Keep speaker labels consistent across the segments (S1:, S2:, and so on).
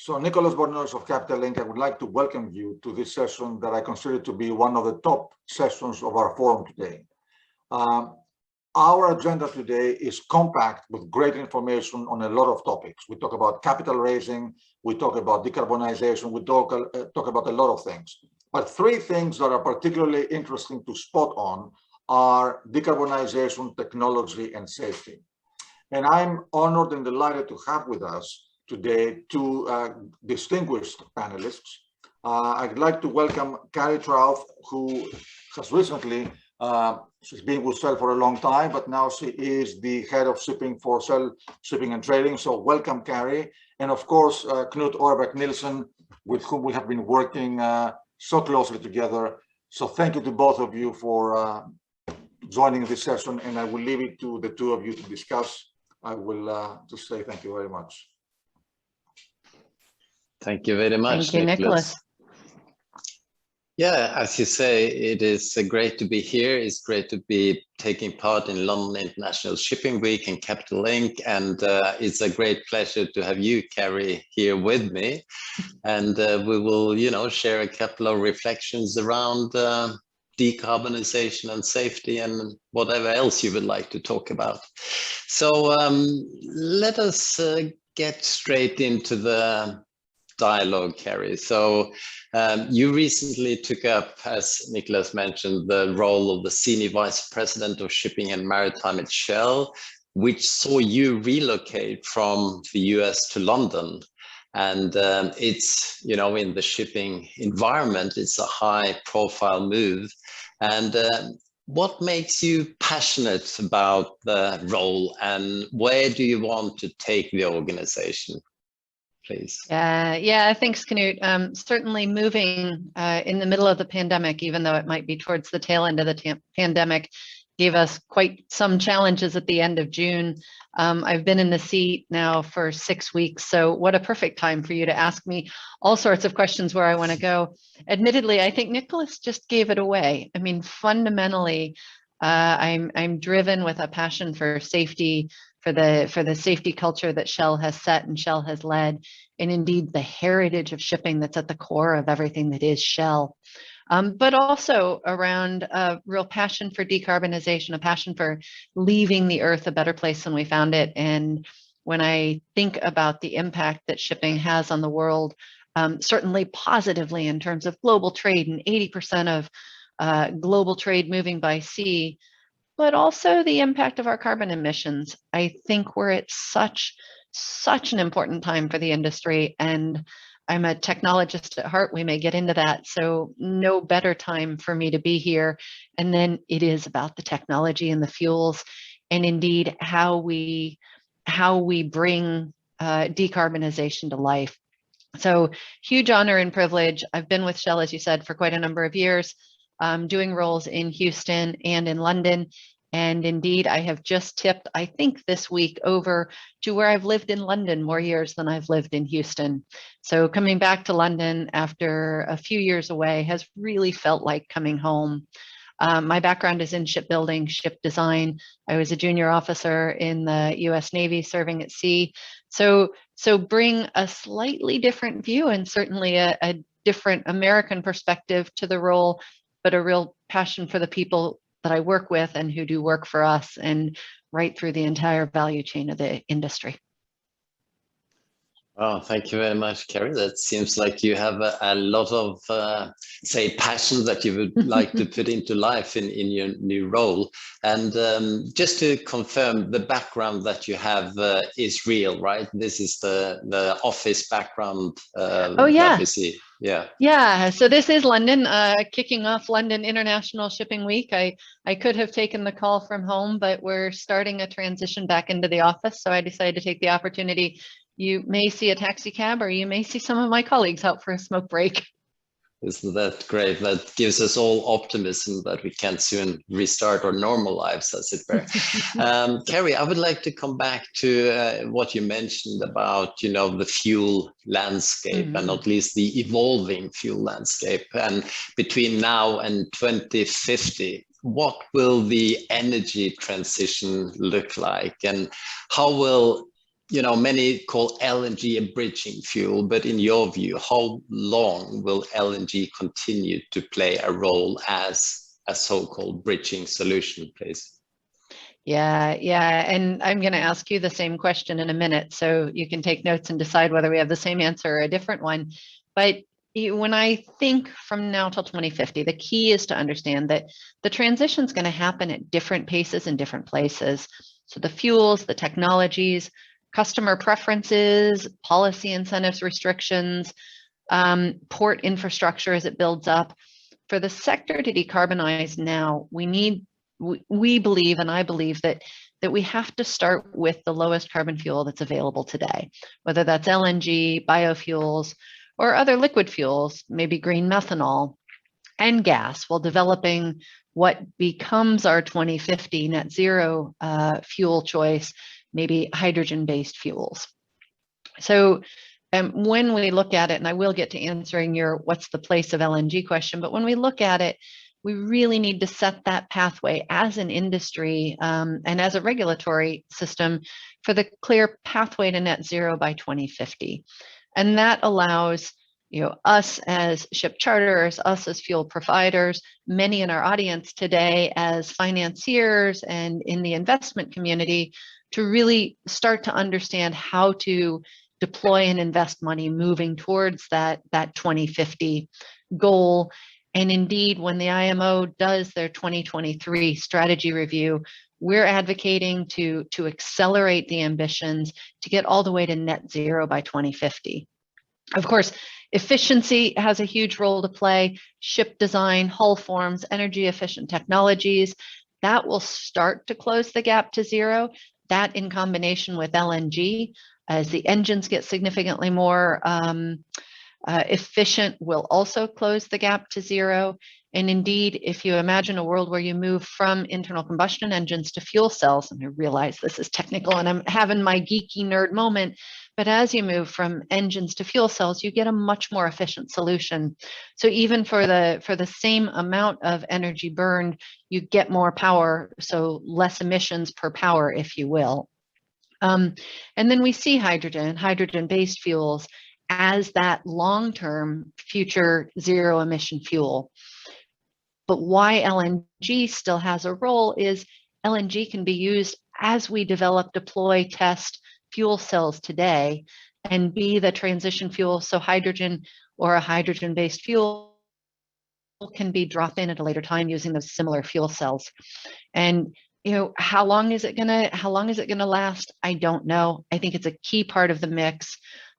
S1: So Nicholas Borneros of Capital Link, I would like to welcome you to this session that I consider to be one of the top sessions of our forum today. Our agenda today is compact with great information on a lot of topics. We talk about capital raising, we talk about decarbonization, we talk about a lot of things. But three things that are particularly interesting to spot on are decarbonization, technology, and safety. And I'm honored and delighted to have with us today two distinguished panelists. I'd like to welcome Karrie Trauth, who has recently, she's been with Shell for a long time, but now she is the head of shipping for Shell Shipping and Trading. So welcome, Karrie. And of course, Knut Oerbeck-Nilssen, with whom we have been working so closely together. So thank you to both of you for joining this session, and I will leave it to the two of you to discuss. I will just say thank you very much.
S2: Thank you very much,
S3: Thank you, Nicholas.
S2: Yeah, as you say, it is great to be here. It's great to be taking part in London International Shipping Week and Capital Link. And it's a great pleasure to have you, Karrie, here with me. And we will, share a couple of reflections around decarbonization and safety and whatever else you would like to talk about. So let us get straight into the dialogue, Karrie. So you recently took up, as Nicholas mentioned, the role of the Senior Vice President of Shipping and Maritime at Shell, which saw you relocate from the US to London. And it's, in the shipping environment, it's a high profile move. And what makes you passionate about the role, and where do you want to take the organization? Please.
S3: Yeah, thanks, Knut. Certainly moving in the middle of the pandemic, even though it might be towards the tail end of the pandemic, gave us quite some challenges at the end of June. I've been in the seat now for 6 weeks, so what a perfect time for you to ask me all sorts of questions where I want to go. Admittedly, I think Nicholas just gave it away. I mean, fundamentally, I'm driven with a passion for safety, for the safety culture that Shell has set and Shell has led, and indeed the heritage of shipping that's at the core of everything that is Shell. But also around a real passion for decarbonization, a passion for leaving the earth a better place than we found it. And when I think about the impact that shipping has on the world, certainly positively in terms of global trade and 80% of global trade moving by sea, but also the impact of our carbon emissions. I think we're at such an important time for the industry, and I'm a technologist at heart. We may get into that. So no better time for me to be here. And then it is about the technology and the fuels, and indeed how we bring decarbonization to life. So huge honor and privilege. I've been with Shell, as you said, for quite a number of years, doing roles in Houston and in London. And indeed, I have just tipped, I think this week, over to where I've lived in London more years than I've lived in Houston. So coming back to London after a few years away has really felt like coming home. My background is in shipbuilding, ship design. I was a junior officer in the US Navy serving at sea. So bring a slightly different view and certainly a different American perspective to the role, but a real passion for the people that I work with and who do work for us and right through the entire value chain of the industry.
S2: Oh, thank you very much, Karrie. That seems like you have a lot of, say, passion that you would like to put into life in your new role. And just to confirm, the background that you have is real, right? This is the office background
S3: oh, yeah.
S2: that we see.
S3: Yeah, so this is London, kicking off London International Shipping Week. I could have taken the call from home, but we're starting a transition back into the office. So I decided to take the opportunity. You may see a taxi cab, or you may see some of my colleagues out for a smoke break.
S2: Isn't that great? That gives us all optimism that we can soon restart our normal lives, as it were. Karrie, I would like to come back to what you mentioned about, the fuel landscape, and not least the evolving fuel landscape. And between now and 2050, what will the energy transition look like, and how will you know, many call LNG a bridging fuel, but in your view, how long will LNG continue to play a role as a so-called bridging solution, please?
S3: Yeah, and I'm going to ask you the same question in a minute, so you can take notes and decide whether we have the same answer or a different one. But when I think from now till 2050, the key is to understand that the transition is going to happen at different paces in different places. So the fuels, the technologies, customer preferences, policy incentives, restrictions, port infrastructure as it builds up. For the sector to decarbonize now, we believe, and I believe that we have to start with the lowest carbon fuel that's available today, whether that's LNG, biofuels, or other liquid fuels, maybe green methanol and gas, while developing what becomes our 2050 net zero fuel choice, maybe hydrogen-based fuels. So when we look at it, and I will get to answering your what's the place of LNG question, but when we look at it, we really need to set that pathway as an industry and as a regulatory system for the clear pathway to net zero by 2050. And that allows, you know, us as ship charterers, us as fuel providers, many in our audience today as financiers and in the investment community to really start to understand how to deploy and invest money moving towards that 2050 goal. And indeed, when the IMO does their 2023 strategy review, we're advocating to accelerate the ambitions to get all the way to net zero by 2050. Of course, efficiency has a huge role to play. Ship design, hull forms, energy efficient technologies, that will start to close the gap to zero. That in combination with LNG, as the engines get significantly more efficient, will also close the gap to zero. And indeed, if you imagine a world where you move from internal combustion engines to fuel cells, and I realize this is technical and I'm having my geeky nerd moment, but as you move from engines to fuel cells, you get a much more efficient solution. So even for the same amount of energy burned, you get more power, so less emissions per power, if you will. And then we see hydrogen-based fuels as that long-term future zero emission fuel. But why LNG still has a role is LNG can be used as we develop, deploy, test fuel cells today and be the transition fuel. So hydrogen or a hydrogen-based fuel can be dropped in at a later time using those similar fuel cells. And you know, how long is it gonna last? I don't know. I think it's a key part of the mix.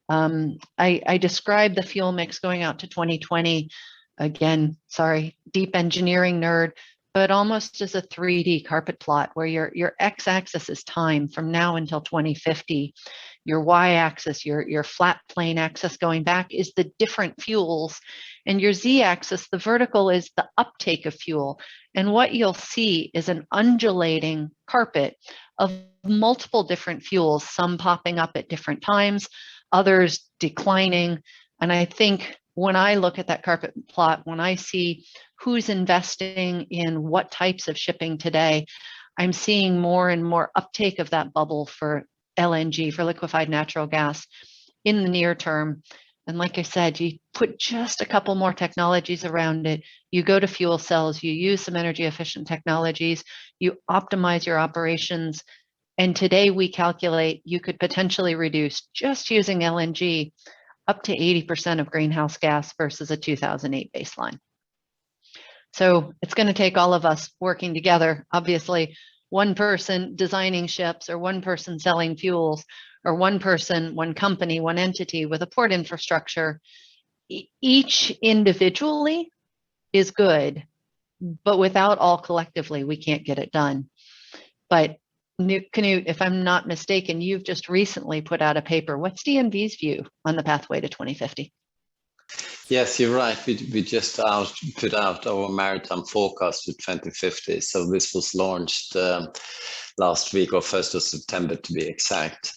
S3: I described the fuel mix going out to 2020. Again, sorry, deep engineering nerd, but almost as a 3D carpet plot where your x-axis is time from now until 2050. Your y-axis, your flat plane axis going back is the different fuels. And your z-axis, the vertical, is the uptake of fuel. And what you'll see is an undulating carpet of multiple different fuels, some popping up at different times, others declining. And I think when I look at that carpet plot, when I see who's investing in what types of shipping today, I'm seeing more and more uptake of that bubble for LNG, for liquefied natural gas in the near term. And like I said, you put just a couple more technologies around it, you go to fuel cells, you use some energy efficient technologies, you optimize your operations. And today we calculate you could potentially reduce, just using LNG, up to 80% of greenhouse gas versus a 2008 baseline. So it's going to take all of us working together. Obviously, one person designing ships or one person selling fuels or one person, one company, one entity with a port infrastructure. Each individually is good, but without all collectively, we can't get it done. But Knut, if I'm not mistaken, you've just recently put out a paper. What's DNV's view on the pathway to 2050?
S2: Yes, you're right. We just put out our maritime forecast to 2050. So this was launched last week, or 1st of September to be exact.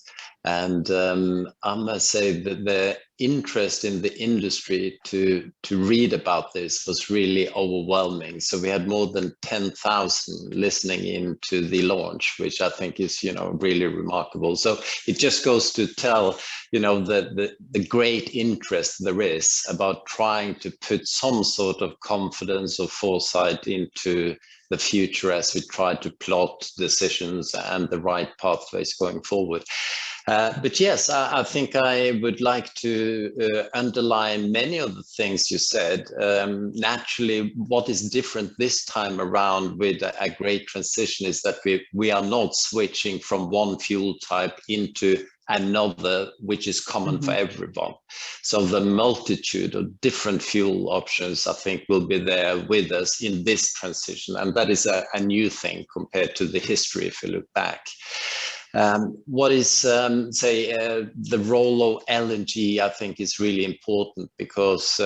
S2: And I must say that the interest in the industry to read about this was really overwhelming. So we had more than 10,000 listening in to the launch, which I think is, really remarkable. So it just goes to tell, the great interest there is about trying to put some sort of confidence or foresight into the future as we try to plot decisions and the right pathways going forward. But yes, I think I would like to underline many of the things you said. Naturally, what is different this time around with a great transition is that we are not switching from one fuel type into another, which is common for everyone. So the multitude of different fuel options, I think, will be there with us in this transition. And that is a new thing compared to the history if you look back. What is, the role of LNG, I think, is really important because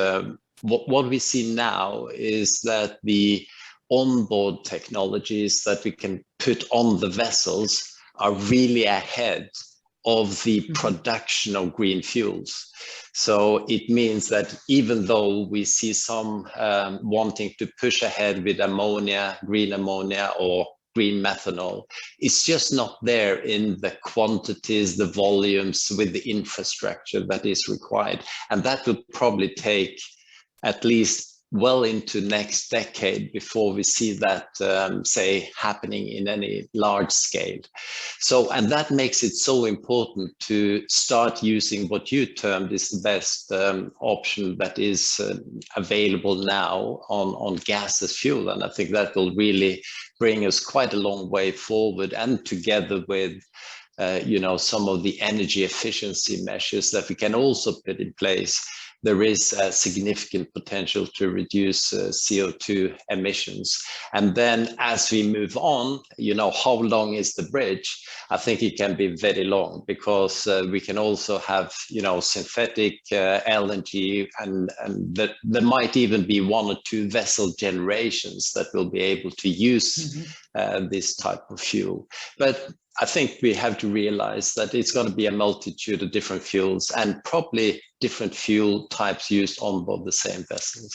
S2: what we see now is that the onboard technologies that we can put on the vessels are really ahead of the production of green fuels. So it means that even though we see some wanting to push ahead with ammonia, green ammonia, or green methanol, it's just not there in the quantities, the volumes with the infrastructure that is required. And that will probably take at least well into next decade before we see that, happening in any large scale. So, and that makes it so important to start using what you termed is the best option that is available now on gas as fuel. And I think that will really bring us quite a long way forward, and together with some of the energy efficiency measures that we can also put in place, there is a significant potential to reduce CO2 emissions. And then as we move on, how long is the bridge? I think it can be very long, because we can also have, synthetic LNG, and there might even be one or two vessel generations that will be able to use this type of fuel. But I think we have to realize that it's going to be a multitude of different fuels, and probably different fuel types used on board the same vessels.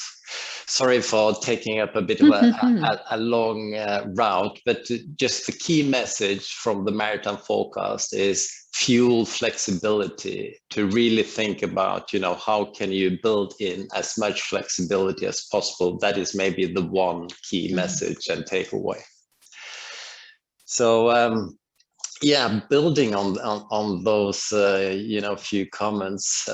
S2: Sorry for taking up a bit of a long route, but just the key message from the Maritime Forecast is fuel flexibility, to really think about, how can you build in as much flexibility as possible. That is maybe the one key message and takeaway. So, yeah, building on those, few comments,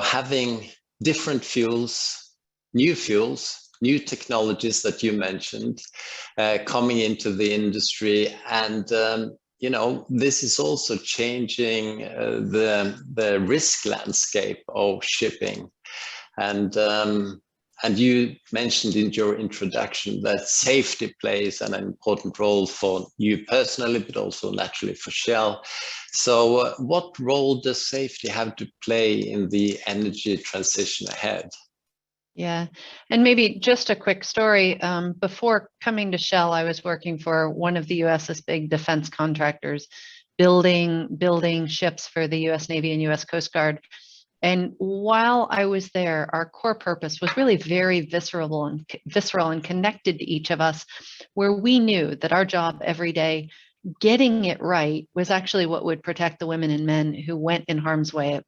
S2: having different fuels, new technologies that you mentioned, coming into the industry, and this is also changing the risk landscape of shipping. And you mentioned in your introduction that safety plays an important role for you personally, but also naturally for Shell. So what role does safety have to play in the energy transition ahead?
S3: Yeah, and maybe just a quick story. Before coming to Shell, I was working for one of the US's big defense contractors, building ships for the US Navy and US Coast Guard. And while I was there, our core purpose was really very visceral and connected to each of us, where we knew that our job every day, getting it right, was actually what would protect the women and men who went in harm's way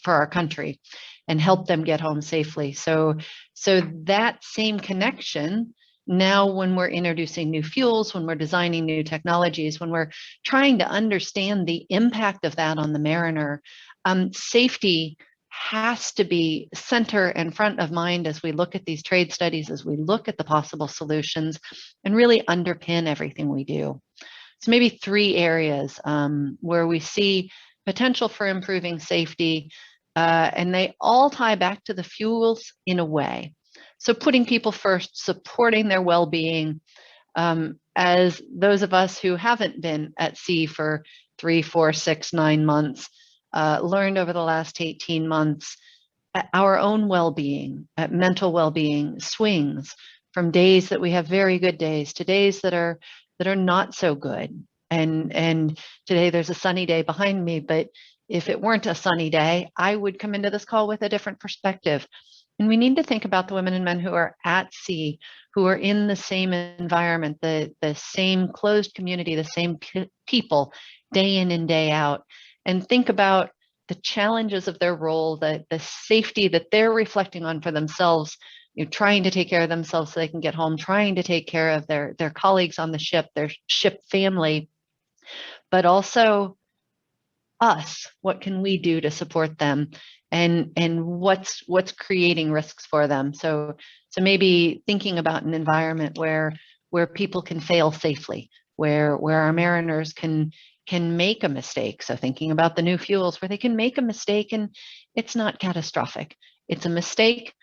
S3: for our country and help them get home safely. So that same connection, now when we're introducing new fuels, when we're designing new technologies, when we're trying to understand the impact of that on the mariner, safety has to be center and front of mind as we look at these trade studies, as we look at the possible solutions, and really underpin everything we do. So maybe three areas where we see potential for improving safety, and they all tie back to the fuels in a way. So putting people first, supporting their well-being, as those of us who haven't been at sea for 3, 4, 6, 9 months, learned over the last 18 months, our own well-being, mental well-being swings from days that we have very good days to days that are not so good. And today there's a sunny day behind me, but if it weren't a sunny day, I would come into this call with a different perspective. And we need to think about the women and men who are at sea, who are in the same environment, the same closed community, the same people, day in and day out, and think about the challenges of their role, the safety that they're reflecting on for themselves, trying to take care of themselves so they can get home, trying to take care of their colleagues on the ship, their ship family, but also us. What can we do to support them, and what's creating risks for them? So maybe thinking about an environment where people can fail safely, where our mariners can make a mistake. So thinking about the new fuels where they can make a mistake and it's not catastrophic. It's a mistake,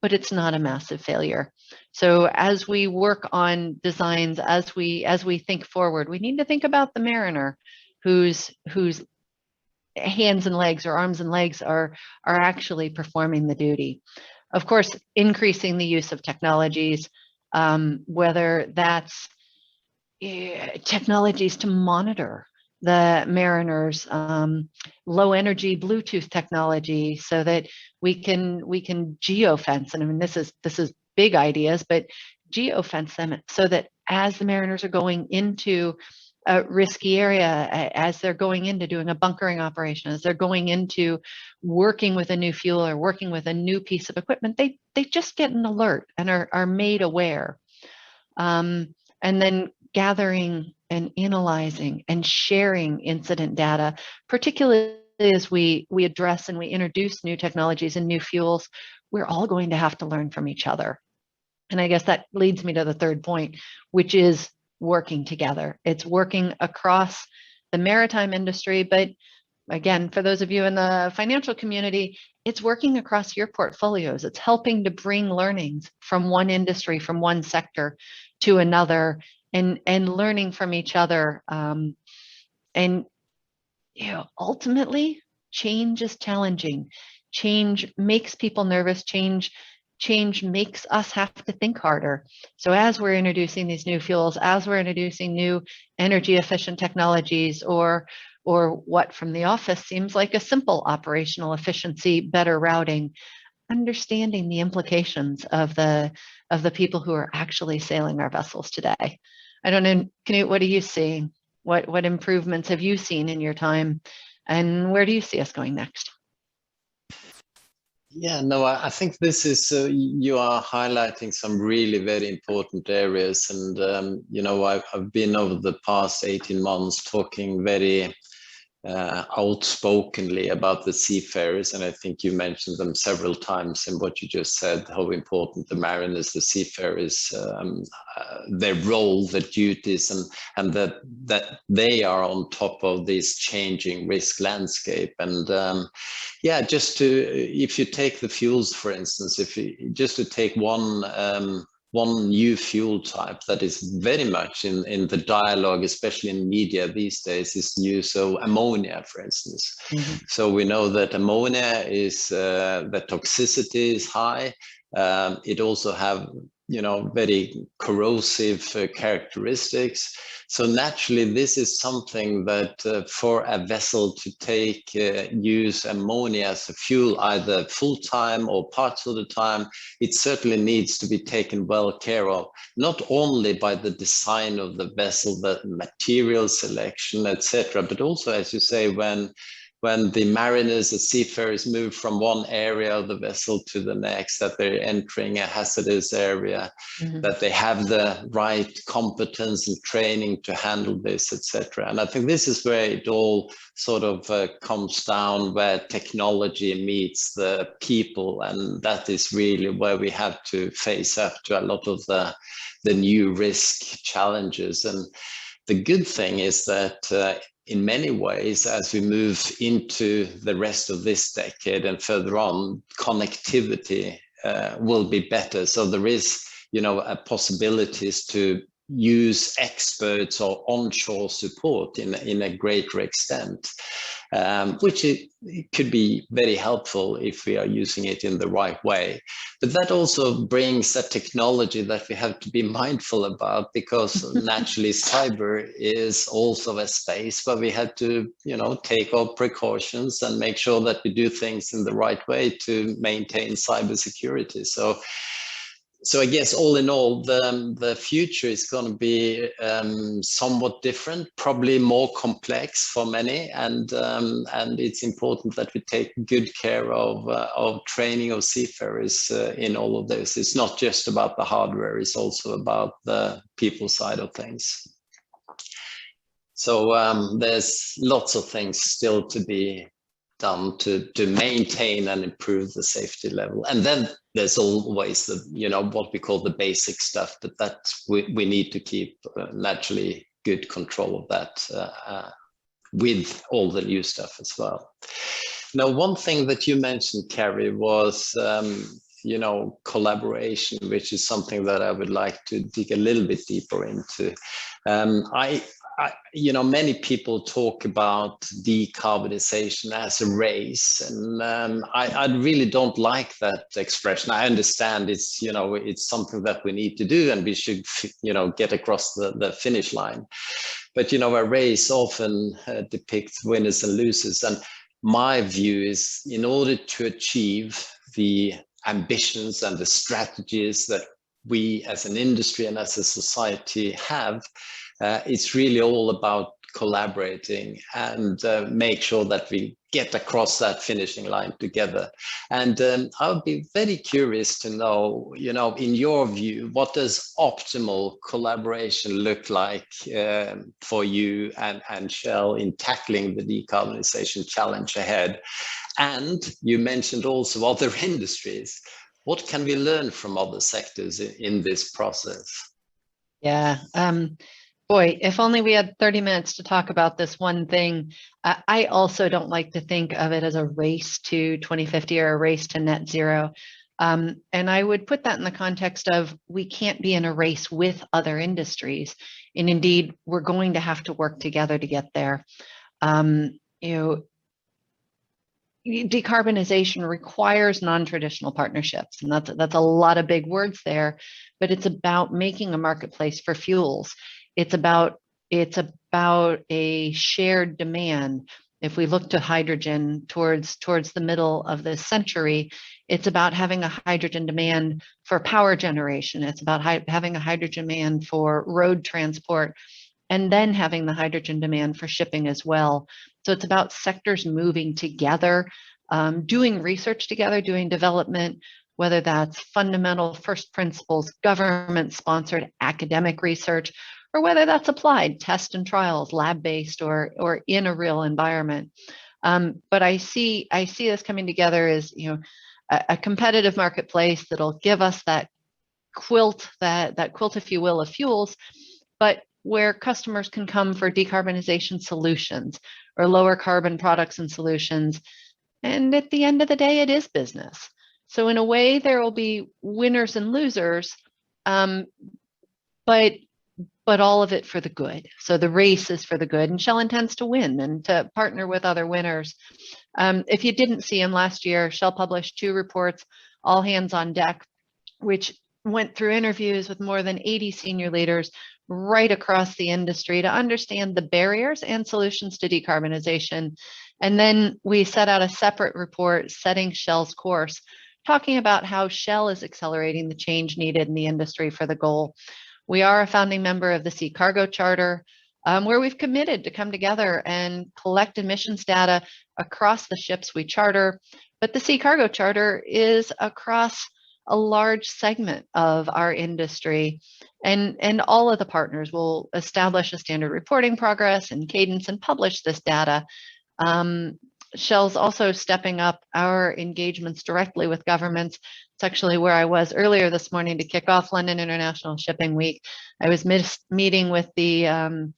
S3: but it's not a massive failure. So as we work on designs, as we think forward, we need to think about the mariner whose hands and legs or arms and legs are actually performing the duty. Of course, increasing the use of technologies, whether that's technologies to monitor the mariners, low energy Bluetooth technology, so that we can geofence. And I mean, this is big ideas, but geofence them so that as the mariners are going into a risky area, as they're going into doing a bunkering operation, as they're going into working with a new fuel or working with a new piece of equipment, they just get an alert and are made aware. And then gathering and analyzing and sharing incident data, particularly as we address and we introduce new technologies and new fuels, we're all going to have to learn from each other. And I guess that leads me to the third point, which is working together. It's working across the maritime industry, but again, for those of you in the financial community, it's working across your portfolios. It's helping to bring learnings from one industry, from one sector to another, and learning from each other. And ultimately, change is challenging. Change makes people nervous. Change makes us have to think harder. So as we're introducing these new fuels, as we're introducing new energy efficient technologies, or what from the office seems like a simple operational efficiency, better routing, understanding the implications of the people who are actually sailing our vessels today. I don't know, Knut, what are you seeing? What improvements have you seen in your time, and where do you see us going next?
S2: Yeah, no, I think this is, you are highlighting some really very important areas. And, I've been over the past 18 months talking very outspokenly about the seafarers. And I think you mentioned them several times in what you just said, how important the mariners, the seafarers, their role, their duties, and that they are on top of this changing risk landscape. And if you take the fuels, for instance, just to take one new fuel type that is very much in the dialogue, especially in media these days, is use of ammonia, for instance. Mm-hmm. So we know that ammonia is, the toxicity is high. It also have, very corrosive characteristics. So naturally, this is something that for a vessel to use ammonia as a fuel, either full-time or parts of the time, it certainly needs to be taken well care of, not only by the design of the vessel, the material selection, etc., but also, as you say, when the mariners, the seafarers move from one area of the vessel to the next, that they're entering a hazardous area, mm-hmm. that they have the right competence and training to handle this, etc. And I think this is where it all sort of comes down, where technology meets the people, and that is really where we have to face up to a lot of the new risk challenges. And the good thing is that in many ways, as we move into the rest of this decade and further on, connectivity will be better. So there is, possibilities to use experts or onshore support in a greater extent. which it could be very helpful if we are using it in the right way. But that also brings a technology that we have to be mindful about, because naturally cyber is also a space where we have to, take our precautions and make sure that we do things in the right way to maintain cybersecurity. So I guess all in all, the future is going to be somewhat different, probably more complex for many, and it's important that we take good care of training of seafarers in all of this. It's not just about the hardware; it's also about the people side of things. So there's lots of things still to be done to maintain and improve the safety level. And then there's always the, what we call the basic stuff, but that we need to keep naturally good control of that with all the new stuff as well. Now, one thing that you mentioned, Karrie, was collaboration, which is something that I would like to dig a little bit deeper into. Many people talk about decarbonization as a race, and I really don't like that expression. I understand it's something that we need to do, and we should get across the finish line. But a race often depicts winners and losers, and my view is, in order to achieve the ambitions and the strategies that we as an industry and as a society have, it's really all about collaborating and make sure that we get across that finishing line together. And I would be very curious to know, in your view, what does optimal collaboration look like for you and Shell in tackling the decarbonization challenge ahead? And you mentioned also other industries. What can we learn from other sectors in this process?
S3: Yeah. Boy, if only we had 30 minutes to talk about this one thing. I also don't like to think of it as a race to 2050 or a race to net zero. And I would put that in the context of, we can't be in a race with other industries. And indeed, we're going to have to work together to get there. Decarbonization requires non-traditional partnerships, and that's a lot of big words there, but it's about making a marketplace for fuels. It's about a shared demand. If we look to hydrogen towards the middle of this century, it's about having a hydrogen demand for power generation. It's about having a hydrogen demand for road transport, and then having the hydrogen demand for shipping as well. So it's about sectors moving together, doing research together, doing development, whether that's fundamental first principles, government-sponsored academic research, or whether that's applied test and trials, lab-based or in a real environment. But I see this coming together as a competitive marketplace that'll give us that quilt, if you will, of fuels, but where customers can come for decarbonization solutions or lower carbon products and solutions. And at the end of the day, it is business. So in a way, there will be winners and losers, but all of it for the good. So the race is for the good, and Shell intends to win and to partner with other winners. If you didn't see them last year, Shell published 2 reports, All Hands on Deck, which went through interviews with more than 80 senior leaders right across the industry to understand the barriers and solutions to decarbonization. And then we set out a separate report, Setting Shell's Course, talking about how Shell is accelerating the change needed in the industry for the goal. We are a founding member of the Sea Cargo Charter, where we've committed to come together and collect emissions data across the ships we charter. But the Sea Cargo Charter is across a large segment of our industry, and all of the partners will establish a standard reporting progress and cadence and publish this data. Shell's also stepping up our engagements directly with governments. It's actually where I was earlier this morning to kick off London International Shipping Week. I was meeting with the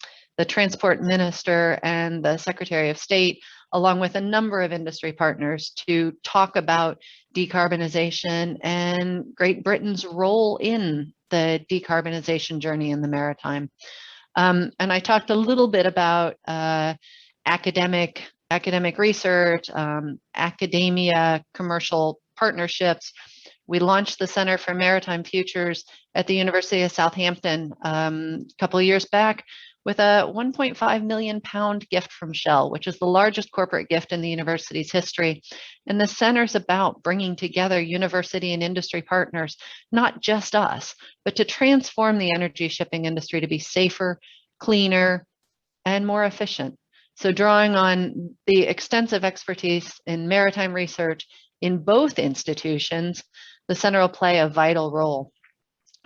S3: Transport Minister and the Secretary of State, along with a number of industry partners, to talk about decarbonization and Great Britain's role in the decarbonization journey in the maritime. And I talked a little bit about academic academic research, academia, commercial partnerships. We launched the Center for Maritime Futures at the University of Southampton a couple of years back with a £1.5 million gift from Shell, which is the largest corporate gift in the university's history. And the center's about bringing together university and industry partners, not just us, but to transform the energy shipping industry to be safer, cleaner, and more efficient. So drawing on the extensive expertise in maritime research in both institutions, the center will play a vital role.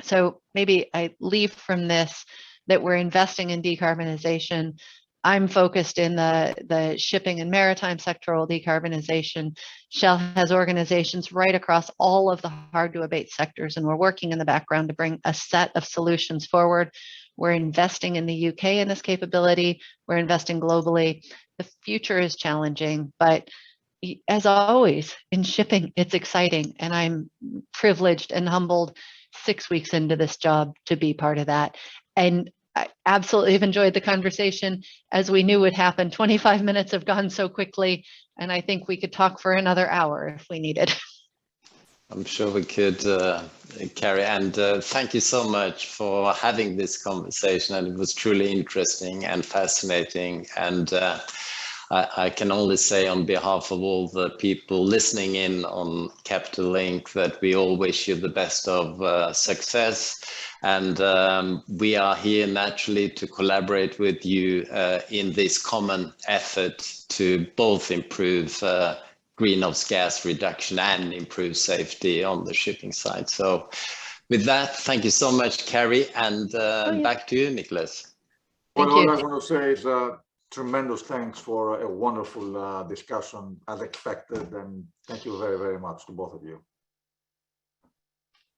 S3: So maybe I leave from this that we're investing in decarbonization. I'm focused in the shipping and maritime sectoral decarbonization. Shell has organizations right across all of the hard to abate sectors, and we're working in the background to bring a set of solutions forward. We're investing in the UK in this capability. We're investing globally. The future is challenging, but as always in shipping, it's exciting, and I'm privileged and humbled 6 weeks into this job to be part of that. And I absolutely have enjoyed the conversation, as we knew would happen. 25 minutes have gone so quickly, and I think we could talk for another hour if we needed.
S2: I'm sure we could, Karrie, and thank you so much for having this conversation, and it was truly interesting and fascinating. And I can only say on behalf of all the people listening in on Capital Link that we all wish you the best of success. And we are here naturally to collaborate with you in this common effort to both improve greenhouse gas reduction and improve safety on the shipping side. So with that, thank you so much, Karrie, and back to you, Nicholas.
S1: Well, all I want to say is tremendous thanks for a wonderful discussion as expected, and thank you very, very much to both of you.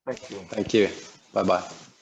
S1: Thank you.
S2: Thank you. Bye-bye.